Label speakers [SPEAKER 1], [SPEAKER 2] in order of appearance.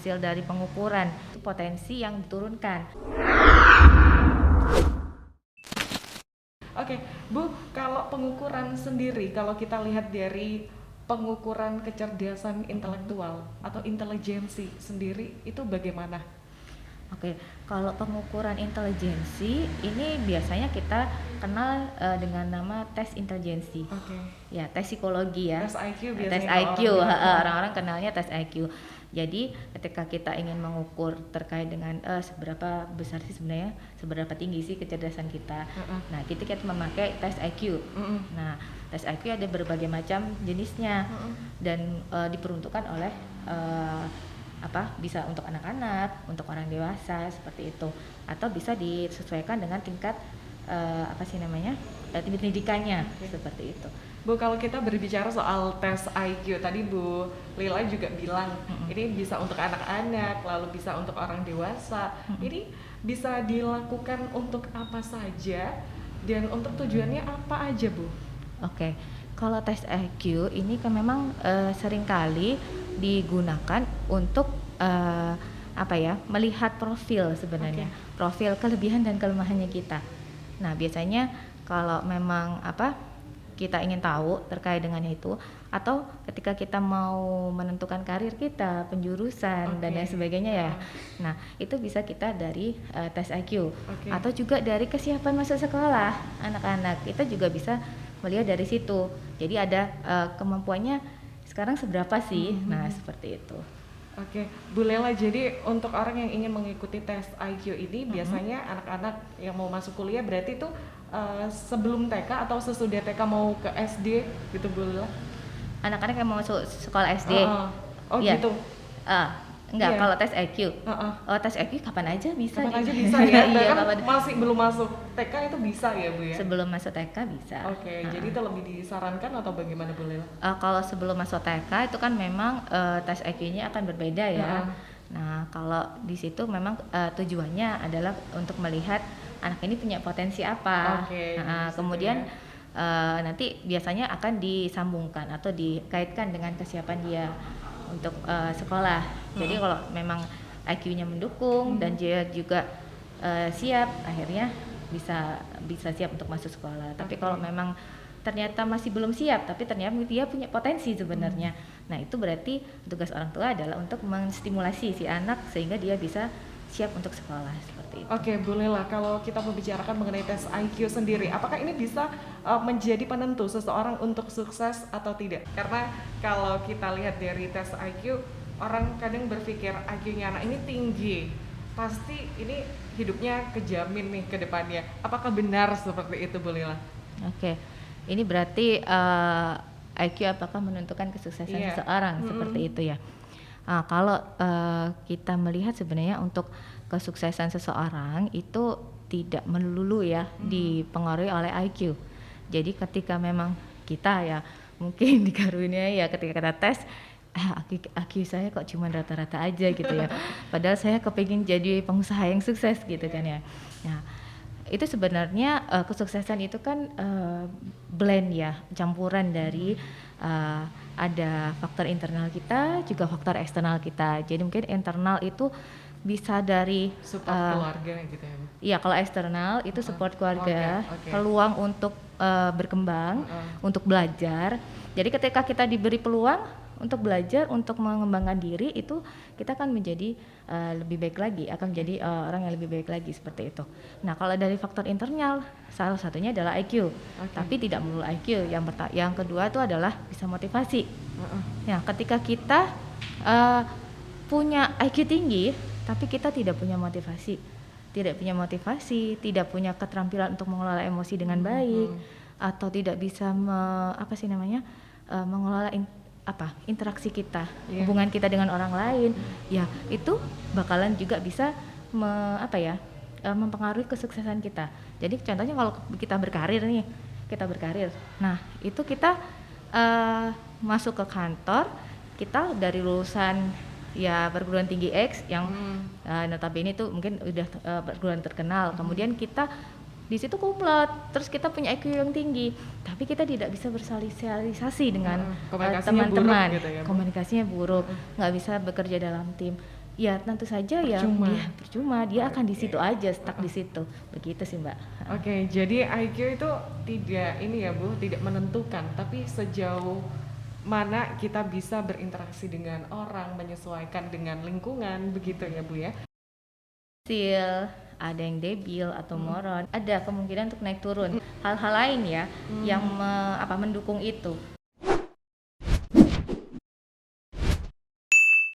[SPEAKER 1] hasil dari pengukuran, potensi yang diturunkan.
[SPEAKER 2] Oke, Bu, kalau pengukuran sendiri, kalau kita lihat dari pengukuran kecerdasan intelektual atau intelijensi sendiri, itu bagaimana?
[SPEAKER 1] Oke, kalau pengukuran intelijensi ini biasanya kita kenal dengan nama tes intelijensi.
[SPEAKER 2] Oke.
[SPEAKER 1] Ya, tes psikologi ya.
[SPEAKER 2] Tes IQ
[SPEAKER 1] Tes
[SPEAKER 2] biasanya kalau
[SPEAKER 1] IQ,
[SPEAKER 2] orang bilang.
[SPEAKER 1] orang-orang kenalnya tes IQ. Jadi, ketika kita ingin mengukur terkait dengan seberapa besar sih sebenarnya, seberapa tinggi sih kecerdasan kita. Nah, kita memakai tes IQ. Nah, tes IQ ada berbagai macam jenisnya dan diperuntukkan oleh bisa untuk anak-anak, untuk orang dewasa seperti itu, atau bisa disesuaikan dengan tingkat tingkat pendidikannya seperti itu.
[SPEAKER 2] Bu, kalau kita berbicara soal tes IQ, tadi Bu Lila juga bilang ini bisa untuk anak-anak, lalu bisa untuk orang dewasa. Ini bisa dilakukan untuk apa saja dan untuk tujuannya apa aja, Bu?
[SPEAKER 1] Oke, kalau tes IQ ini kan memang seringkali digunakan untuk melihat profil sebenarnya, profil kelebihan dan kelemahannya kita. Nah, biasanya kalau memang kita ingin tahu terkait dengan itu, atau ketika kita mau menentukan karir kita, penjurusan dan lain sebagainya ya. Nah, itu bisa kita dari tes IQ atau juga dari kesiapan masuk sekolah anak-anak. Kita juga bisa melihat dari situ. Jadi ada kemampuannya sekarang seberapa sih? Nah, seperti itu.
[SPEAKER 2] Oke, Bu Lela, jadi untuk orang yang ingin mengikuti tes IQ ini biasanya anak-anak yang mau masuk kuliah berarti itu sebelum TK atau sesudah TK mau ke SD gitu, Bu Lela?
[SPEAKER 1] Anak-anak yang mau masuk sekolah SD.
[SPEAKER 2] Oh ya. Gitu.
[SPEAKER 1] Enggak, kalau tes IQ. Tes IQ kapan aja bisa.
[SPEAKER 2] Kapan aja bisa ya? Bahkan masih belum masuk TK itu bisa ya, Bu ya?
[SPEAKER 1] Sebelum masuk TK bisa.
[SPEAKER 2] Oke, jadi itu lebih disarankan atau bagaimana, Bu Lela?
[SPEAKER 1] Kalau sebelum masuk TK itu kan memang tes IQ-nya akan berbeda ya. Nah, kalau di situ memang tujuannya adalah untuk melihat anak ini punya potensi apa. Kemudian nanti biasanya akan disambungkan atau dikaitkan dengan kesiapan dia untuk sekolah. Jadi kalau memang IQ-nya mendukung dan dia juga siap, akhirnya bisa siap untuk masuk sekolah. Tapi kalau memang ternyata masih belum siap, tapi ternyata dia punya potensi sebenarnya. Nah, itu berarti tugas orang tua adalah untuk menstimulasi si anak sehingga dia bisa siap untuk sekolah seperti itu.
[SPEAKER 2] Oke, Bu Lela, kalau kita membicarakan mengenai tes IQ sendiri, apakah ini bisa menjadi penentu seseorang untuk sukses atau tidak? Karena kalau kita lihat dari tes IQ, orang kadang berpikir IQ-nya anak ini tinggi, pasti ini hidupnya kejamin nih ke depannya. Apakah benar seperti itu, Bu Lela?
[SPEAKER 1] Oke, ini berarti IQ apakah menentukan kesuksesan seseorang seperti itu ya? Kalau kita melihat sebenarnya untuk kesuksesan seseorang itu tidak melulu ya dipengaruhi oleh IQ. Jadi ketika memang kita ya mungkin dikaruniai ya ketika kita tes IQ saya kok cuma rata-rata aja gitu ya. Padahal saya kepingin jadi pengusaha yang sukses gitu kan ya. Nah, itu sebenarnya kesuksesan itu kan blend ya, campuran dari ada faktor internal kita juga faktor eksternal kita. Jadi mungkin internal itu bisa dari
[SPEAKER 2] support keluarga gitu ya, Bu?
[SPEAKER 1] Iya, kalau eksternal itu support keluarga, peluang untuk berkembang, untuk belajar. Jadi ketika kita diberi peluang untuk belajar, untuk mengembangkan diri, itu kita akan menjadi lebih baik lagi, akan menjadi orang yang lebih baik lagi seperti itu. Nah, kalau dari faktor internal, salah satunya adalah IQ, tapi tidak melulu IQ. Yang kedua itu adalah bisa motivasi. Ya, ketika kita punya IQ tinggi, tapi kita tidak punya motivasi, tidak punya keterampilan untuk mengelola emosi dengan baik, atau tidak bisa mengelola interaksi kita, hubungan kita dengan orang lain, ya itu bakalan juga bisa mempengaruhi kesuksesan kita. Jadi contohnya kalau kita berkarir, nah itu kita masuk ke kantor, kita dari lulusan ya perguruan tinggi X yang notabene itu mungkin udah perguruan terkenal, kemudian kita di situ kumlot, terus kita punya IQ yang tinggi, tapi kita tidak bisa bersosialisasi dengan teman-teman, gitu ya, komunikasinya buruk, nggak bisa bekerja dalam tim. Ya tentu saja ya
[SPEAKER 2] Percuma.
[SPEAKER 1] dia percuma, dia akan di
[SPEAKER 2] Oke.
[SPEAKER 1] situ aja, stuck di situ. Begitu sih, Mbak.
[SPEAKER 2] Oke, jadi IQ itu tidak ini ya Bu, tidak menentukan, tapi sejauh mana kita bisa berinteraksi dengan orang, menyesuaikan dengan lingkungan, begitu ya Bu ya.
[SPEAKER 1] Sil, ada yang debil atau moron, ada kemungkinan untuk naik turun. Hal-hal lain ya yang mendukung itu.